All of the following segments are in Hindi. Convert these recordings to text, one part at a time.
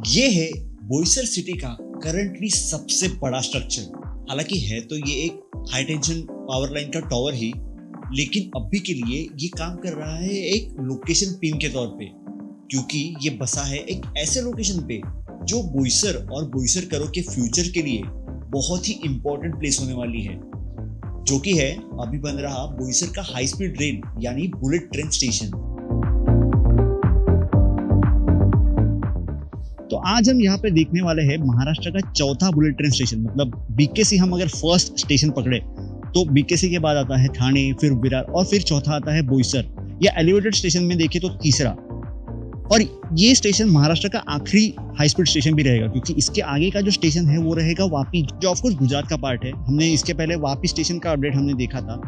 ये है बोईसर सिटी का करंटली सबसे बड़ा स्ट्रक्चर। हालांकि है तो ये एक हाई टेंशन पावर लाइन का टॉवर ही, लेकिन अभी के लिए ये काम कर रहा है एक लोकेशन पिन के तौर पे, क्योंकि ये बसा है एक ऐसे लोकेशन पे जो बोईसर और बोईसर करो के फ्यूचर के लिए बहुत ही इंपॉर्टेंट प्लेस होने वाली है, जो कि है अभी बन रहा बोईसर का हाई स्पीड रेल यानी बुलेट ट्रेन स्टेशन। तो आज हम यहाँ पे देखने वाले हैं महाराष्ट्र का चौथा बुलेट ट्रेन स्टेशन। मतलब बीकेसी हम अगर फर्स्ट स्टेशन पकड़े तो बीकेसी के बाद आता है ठाणे, फिर विरार और फिर चौथा आता है बोईसर, या एलिवेटेड स्टेशन में देखें तो तीसरा। और ये स्टेशन महाराष्ट्र का आखिरी हाई स्पीड स्टेशन भी रहेगा, क्योंकि इसके आगे का जो स्टेशन है वो रहेगा वापी, जो ऑफकोर्स गुजरात का पार्ट है। हमने इसके पहले वापी स्टेशन का अपडेट हमने देखा था।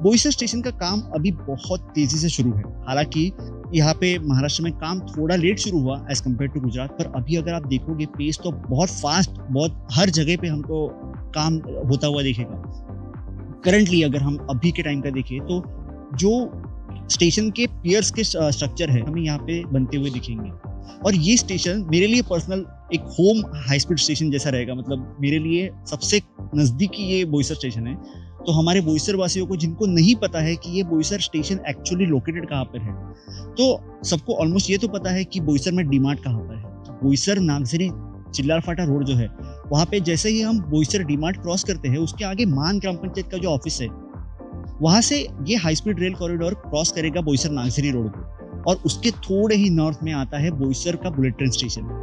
बोईसर स्टेशन का काम अभी बहुत तेजी से शुरू है। हालांकि यहाँ पे महाराष्ट्र में काम थोड़ा लेट शुरू हुआ एज कम्पेयर टू गुजरात, पर अभी अगर आप देखोगे पेस तो बहुत फास्ट, बहुत हर जगह पे हमको काम होता हुआ दिखेगा। करंटली अगर हम अभी के टाइम का देखें तो जो स्टेशन के पियर्स के स्ट्रक्चर है हमें यहाँ पे बनते हुए दिखेंगे। और ये स्टेशन मेरे लिए पर्सनल एक होम हाई स्पीड स्टेशन जैसा रहेगा। मतलब मेरे लिए सबसे नज़दीकी ये बोईसर स्टेशन है। तो हमारे बोईसर वासियों को जिनको नहीं पता है कि ये बोईसर स्टेशन एक्चुअली लोकेटेड कहाँ पर है, तो सबको ऑलमोस्ट ये तो पता है कि बोईसर में डीमार्ट कहाँ पर है। बोईसर नागझरी चिल्लारफाटा रोड जो है वहाँ पे जैसे ही हम बोईसर डीमार्ट क्रॉस करते हैं, उसके आगे मान ग्राम पंचायत का जो ऑफिस है, वहाँ से ये high speed rail corridor cross करेगा बोईसर नागझरी रोड को, और उसके थोड़े ही नॉर्थ में आता है बोईसर का बुलेट ट्रेन स्टेशन।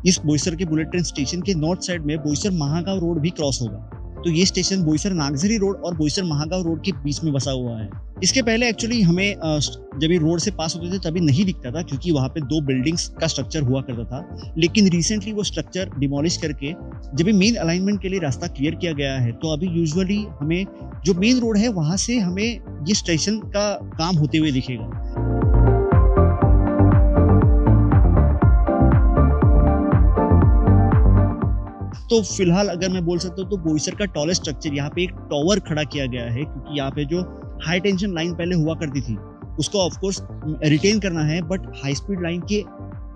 इस बोईसर के बुलेट ट्रेन स्टेशन के नॉर्थ साइड में बोईसर महागांव रोड भी क्रॉस होगा। तो ये स्टेशन बोईसर नागझरी रोड और बोईसर महागांव रोड के बीच में बसा हुआ है। इसके पहले एक्चुअली हमें जब ये रोड से पास होते थे तभी नहीं दिखता था, क्योंकि वहाँ पे दो बिल्डिंग्स का स्ट्रक्चर हुआ करता था। लेकिन रिसेंटली वो स्ट्रक्चर डिमोलिश करके जब मेन अलाइनमेंट के लिए रास्ता क्लियर किया गया है, तो अभी यूजुअली हमें जो मेन रोड है वहाँ से हमें ये स्टेशन का काम होते हुए दिखेगा। तो फिलहाल अगर मैं बोल सकता हूँ तो बोईसर का टॉलेस्ट स्ट्रक्चर यहाँ पे एक टॉवर खड़ा किया गया है, क्योंकि यहाँ पे जो हाई टेंशन लाइन पहले हुआ करती थी उसको ऑफ कोर्स रिटेन करना है, बट हाई स्पीड लाइन के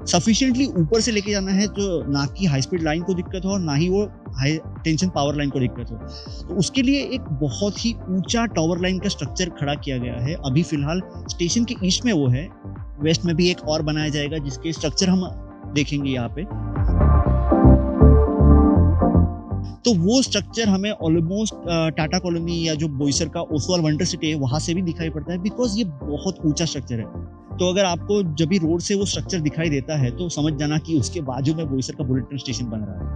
सफिशिएंटली ऊपर से लेके जाना है, तो ना कि हाई स्पीड लाइन को दिक्कत हो और ना ही वो हाई टेंशन पावर लाइन को दिक्कत हो। तो उसके लिए एक बहुत ही ऊंचा टॉवर लाइन का स्ट्रक्चर खड़ा किया गया है। अभी फिलहाल स्टेशन के ईस्ट में वो है, वेस्ट में भी एक और बनाया जाएगा जिसके स्ट्रक्चर हम देखेंगे यहाँ पे। तो वो स्ट्रक्चर हमें ऑलमोस्ट टाटा कॉलोनी या जो बोईसर का ओसवाल वंडर सिटी है वहां से भी दिखाई पड़ता है, बिकॉज ये बहुत ऊंचा स्ट्रक्चर है। तो अगर आपको जब भी रोड से वो स्ट्रक्चर दिखाई देता है तो समझ जाना कि उसके बाजू में बोईसर का बुलेट ट्रेन स्टेशन बन रहा है।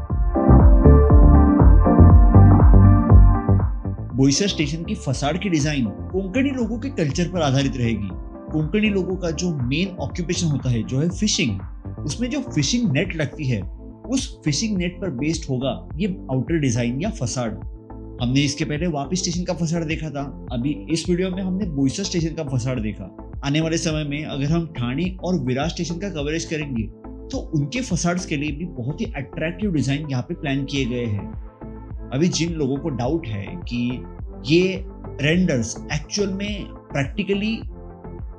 बोईसर स्टेशन की फसाड की डिजाइन कोंकणी लोगों के कल्चर पर आधारित रहेगी। कोंकणी लोगों का जो मेन ऑक्यूपेशन होता है जो है फिशिंग, उसमें जो फिशिंग नेट लगती है उस फिशिंग नेट पर बेस्ड होगा ये आउटर डिजाइन या फसाड। हमने इसके पहले वापी स्टेशन का फसाड देखा था, अभी इस वीडियो में हमने बोईसर स्टेशन का फसाड देखा। आने वाले समय में अगर हम ठाणे और विरार स्टेशन का कवरेज करेंगे तो उनके फसाड्स के लिए भी बहुत ही अट्रैक्टिव डिजाइन यहाँ पे प्लान किए गए हैं। अभी जिन लोगों को डाउट है कि ये रेंडर्स एक्चुअल में प्रैक्टिकली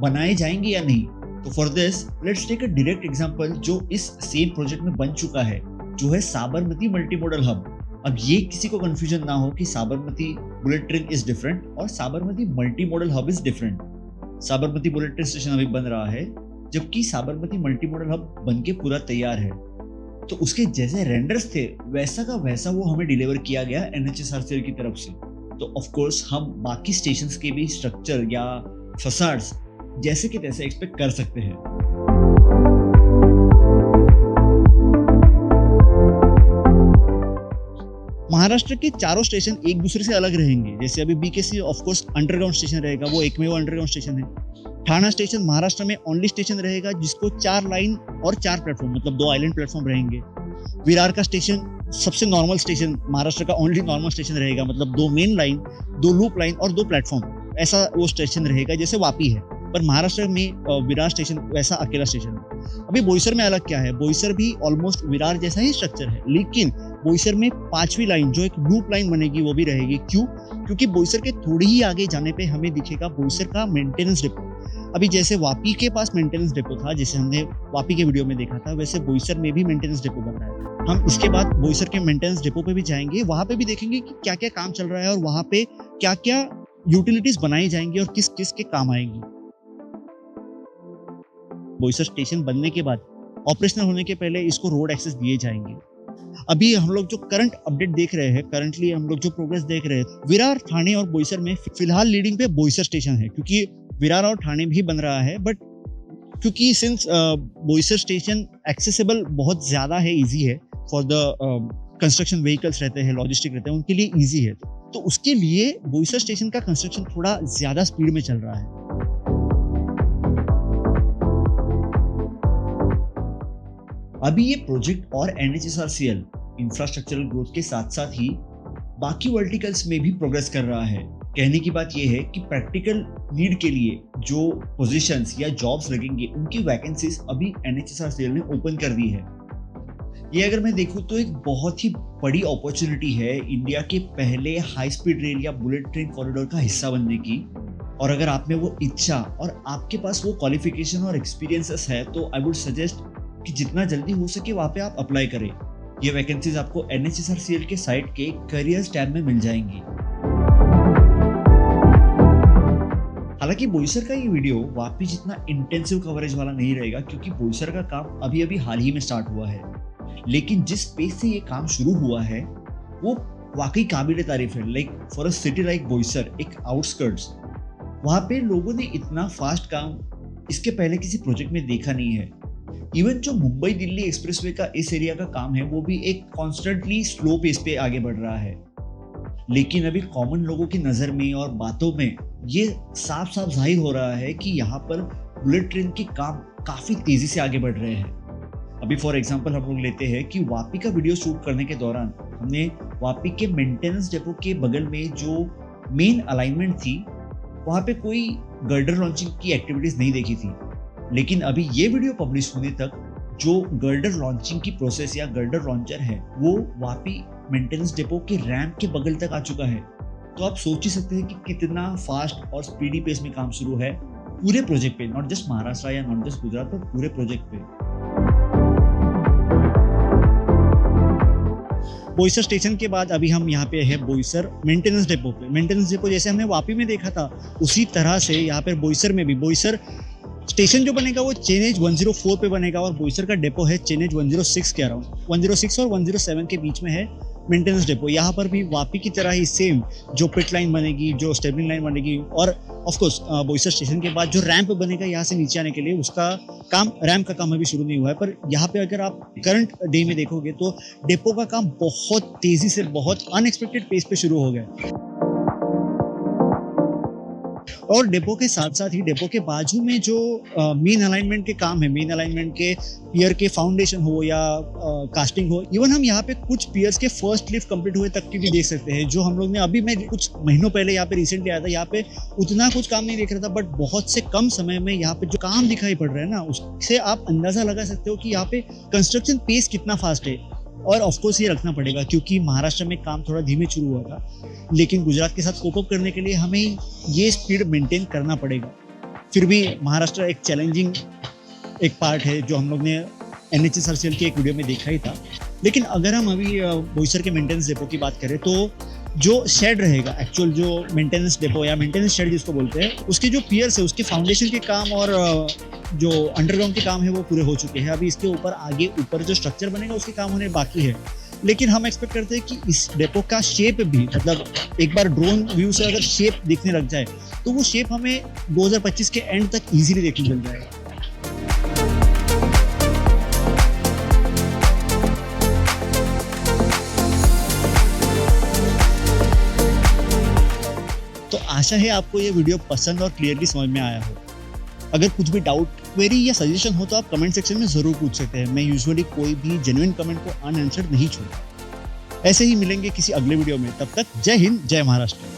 बनाए जाएंगे या नहीं, तो for this let's take a direct example जो इस सेम प्रोजेक्ट में बन चुका है, जो है साबरमती मल्टी मॉडल हब। अब ये किसी को कंफ्यूजन ना हो कि Sabarmati bullet train is different और Sabarmati multi modal hub is different. Sabarmati bullet train station अभी बन रहा है, जबकि साबरमती मल्टी मॉडल हब बन के पूरा तैयार है। तो उसके जैसे रेंडर्स थे वैसा का वैसा वो हमें डिलीवर किया गया NHSRCL की तरफ से। तो ऑफ कोर्स हम बाकी स्टेशंस के भी स्ट्रक्चर या फसाड्स जैसे कि तैसे एक्सपेक्ट कर सकते हैं। महाराष्ट्र के चारों स्टेशन एक दूसरे से अलग रहेंगे। जैसे अभी BKC of course underground station रहेगा, वो एकमेव अंडरग्राउंड स्टेशन है। ठाणा स्टेशन महाराष्ट्र में ओनली स्टेशन रहेगा जिसको 4 लाइन और 4 प्लेटफॉर्म, मतलब 2 आइलैंड प्लेटफॉर्म रहेंगे। विरार का स्टेशन सबसे नॉर्मल स्टेशन, महाराष्ट्र का ओनली नॉर्मल स्टेशन रहेगा, मतलब 2 मेन लाइन, 2 लूप लाइन और 2 प्लेटफॉर्म, ऐसा वो स्टेशन रहेगा जैसे वापी है। पर महाराष्ट्र में विरार स्टेशन वैसा अकेला स्टेशन है। अभी बोईसर में अलग क्या है, बोईसर भी ऑलमोस्ट विरार जैसा ही स्ट्रक्चर है, लेकिन बोईसर में 5वीं लाइन जो एक लूप लाइन बनेगी वो भी रहेगी। क्यों? क्योंकि बोईसर के थोड़ी ही आगे जाने पे हमें दिखेगा बोईसर का मेंटेनेंस डिपो। अभी जैसे वापी के पास मेंटेनेंस डिपो था, जैसे हमने वापी के वीडियो में देखा था, वैसे बोईसर में भी मेंटेनेंस डिपो बन रहा है। हम इसके बाद बोईसर के मेंटेनेंस डिपो पे भी जाएंगे, वहां पे भी देखेंगे कि क्या क्या काम चल रहा है और वहां पे क्या क्या यूटिलिटीज बनाई जाएंगी और किस किस के काम आएंगी। बोईसर स्टेशन बनने के बाद, ऑपरेशनल होने के पहले इसको रोड एक्सेस दिए जाएंगे। अभी हम लोग जो करंट अपडेट देख रहे हैं, करंटली हम लोग जो प्रोग्रेस देख रहे हैं, विरार, ठाणे और बोईसर में फिलहाल लीडिंग पे बोईसर स्टेशन है, क्योंकि विरार और ठाणे भी बन रहा है। बट क्योंकि सिंस बोईसर स्टेशन एक्सेसिबल बहुत ज़्यादा है, ईजी है फॉर द कंस्ट्रक्शन व्हीकल्स रहते हैं, लॉजिस्टिक रहते हैं, उनके लिए ईजी है, तो उसके लिए बोईसर स्टेशन का कंस्ट्रक्शन थोड़ा ज़्यादा स्पीड में चल रहा है। अभी ये प्रोजेक्ट और NHSRCL इंफ्रास्ट्रक्चरल ग्रोथ के साथ साथ ही बाकी वर्टिकल्स में भी प्रोग्रेस कर रहा है। कहने की बात यह है कि प्रैक्टिकल नीड के लिए जो पोजीशंस या जॉब्स लगेंगे, उनकी वैकेंसीज अभी NHSRCL ने ओपन कर दी है। ये अगर मैं देखूं तो एक बहुत ही बड़ी अपॉर्चुनिटी है इंडिया के पहले हाई स्पीड रेल या बुलेट ट्रेन कॉरिडोर का हिस्सा बनने की। और अगर आप में वो इच्छा और आपके पास वो क्वालिफिकेशन और एक्सपीरियंसेस है, तो आई वुड सजेस्ट कि जितना जल्दी हो सके वहाँ पे आप अप्लाई करें। ये वैकेंसीज आपको NHSRCL के साइट के करियर्स टैब में मिल जाएंगी। हालांकि बोईसर का ये वीडियो वापी जितना इंटेंसिव कवरेज वाला नहीं रहेगा, क्योंकि बोईसर का काम अभी अभी हाल ही में स्टार्ट हुआ है। लेकिन जिस पेस से ये काम शुरू हुआ है वो वाकई काबिल तारीफ है। Like for a city like Boisar, एक आउटस्कर्ट्स, वहाँ पे लोगों ने इतना फास्ट काम इसके पहले किसी प्रोजेक्ट में देखा नहीं है। इवन जो मुंबई दिल्ली एक्सप्रेसवे का इस एरिया का काम है, वो भी एक कॉन्स्टेंटली स्लो पेस पे आगे बढ़ रहा है। लेकिन अभी कॉमन लोगों की नज़र में और बातों में ये साफ साफ जाहिर हो रहा है कि यहाँ पर बुलेट ट्रेन के काम काफ़ी तेज़ी से आगे बढ़ रहे हैं। अभी फॉर एग्जांपल हम लोग लेते हैं कि वापी का वीडियो शूट करने के दौरान हमने वापी के मेंटेनेंस डिपो के बगल में जो मेन अलाइनमेंट थी, वहाँ पे कोई गर्डर लॉन्चिंग की एक्टिविटीज़ नहीं देखी थी। लेकिन अभी ये वीडियो पब्लिश होने तक जो गर्डर लॉन्चिंग की प्रोसेस या गर्डर लॉन्चर है, वो वापी मेंटेनेंस डिपो के रैंप के बगल तक आ चुका है। तो आप सोच ही सकते हैं कि कितना फास्ट और स्पीडी पेस में काम शुरू है पूरे प्रोजेक्ट पे, नॉट जस्ट महाराष्ट्र या नॉट जस्ट गुजरात, पर पूरे प्रोजेक्ट पे। बोईसर स्टेशन के बाद अभी हम यहाँ पे है बोईसर मेंटेनेंस डिपो पे। मेंटेनेंस डिपो जैसे हमने वापी में देखा था, उसी तरह से यहाँ पे बोईसर में भी बोईसर स्टेशन जो बनेगा वो चेनेज 104 पे बनेगा और बोईसर का डिपो है चेनेज 106 के अराउंड, 106 और 107 के बीच में है मेंटेनेंस डिपो। यहाँ पर भी वापी की तरह ही सेम जो पिट लाइन बनेगी, जो स्टेबलिंग लाइन बनेगी, और ऑफ कोर्स बोईसर स्टेशन के बाद जो रैंप बनेगा यहाँ से नीचे आने के लिए, उसका काम, रैंप का काम अभी शुरू नहीं हुआ है। पर यहाँ पे अगर आप करंट डे में देखोगे तो डिपो का काम बहुत तेजी से, बहुत अनएक्सपेक्टेड पेस पे शुरू हो गया। और डिपो के साथ साथ ही डिपो के बाजू में जो मेन अलाइनमेंट के काम है, मेन अलाइनमेंट के पियर के फाउंडेशन हो या कास्टिंग हो, इवन हम यहाँ पे कुछ पियर्स के फर्स्ट लिफ्ट कंप्लीट हुए तक की भी देख सकते हैं। जो हम लोग ने अभी, मैं कुछ महीनों पहले यहाँ पे रिसेंटली आया था, यहाँ पे उतना कुछ काम नहीं देख रहा था, बट बहुत से कम समय में यहाँ पे जो काम दिखाई पड़ रहा है ना, उससे आप अंदाजा लगा सकते हो कि यहाँ पे कंस्ट्रक्शन पेस कितना फास्ट है। और ऑफकोर्स ये रखना पड़ेगा क्योंकि महाराष्ट्र में काम थोड़ा धीमे शुरू हुआ था, लेकिन गुजरात के साथ कोप अप करने के लिए हमें ये स्पीड मेंटेन करना पड़ेगा। फिर भी महाराष्ट्र एक चैलेंजिंग एक पार्ट है जो हम लोग ने NHSRCL के एक वीडियो में देखा ही था। लेकिन अगर हम अभी बोईसर के मेंटेनेंस डिपो की बात करें तो जो शेड रहेगा, एक्चुअल जो मेंटेनेंस डिपो या मेंटेनेंस शेड जिसको बोलते हैं, उसके जो पियर्स है, उसके फाउंडेशन के काम और जो अंडरग्राउंड के काम है वो पूरे हो चुके हैं। अभी इसके ऊपर आगे ऊपर जो स्ट्रक्चर बनेगा उसके काम होने बाकी है। लेकिन हम एक्सपेक्ट करते हैं कि इस डिपो का शेप भी, मतलब एक बार ड्रोन व्यू से अगर शेप दिखने लग जाए तो वो शेप हमें 2025 के एंड तक इजीली देखने मिल जाएगा। तो आशा है आपको ये वीडियो पसंद और क्लियरली समझ में आया हो। अगर कुछ भी डाउट, क्वेरी या सजेशन हो तो आप कमेंट सेक्शन में ज़रूर पूछ सकते हैं। मैं यूजुअली कोई भी जेन्युइन कमेंट को अनआंसर्ड नहीं छोड़ता। ऐसे ही मिलेंगे किसी अगले वीडियो में, तब तक जय हिंद, जय महाराष्ट्र।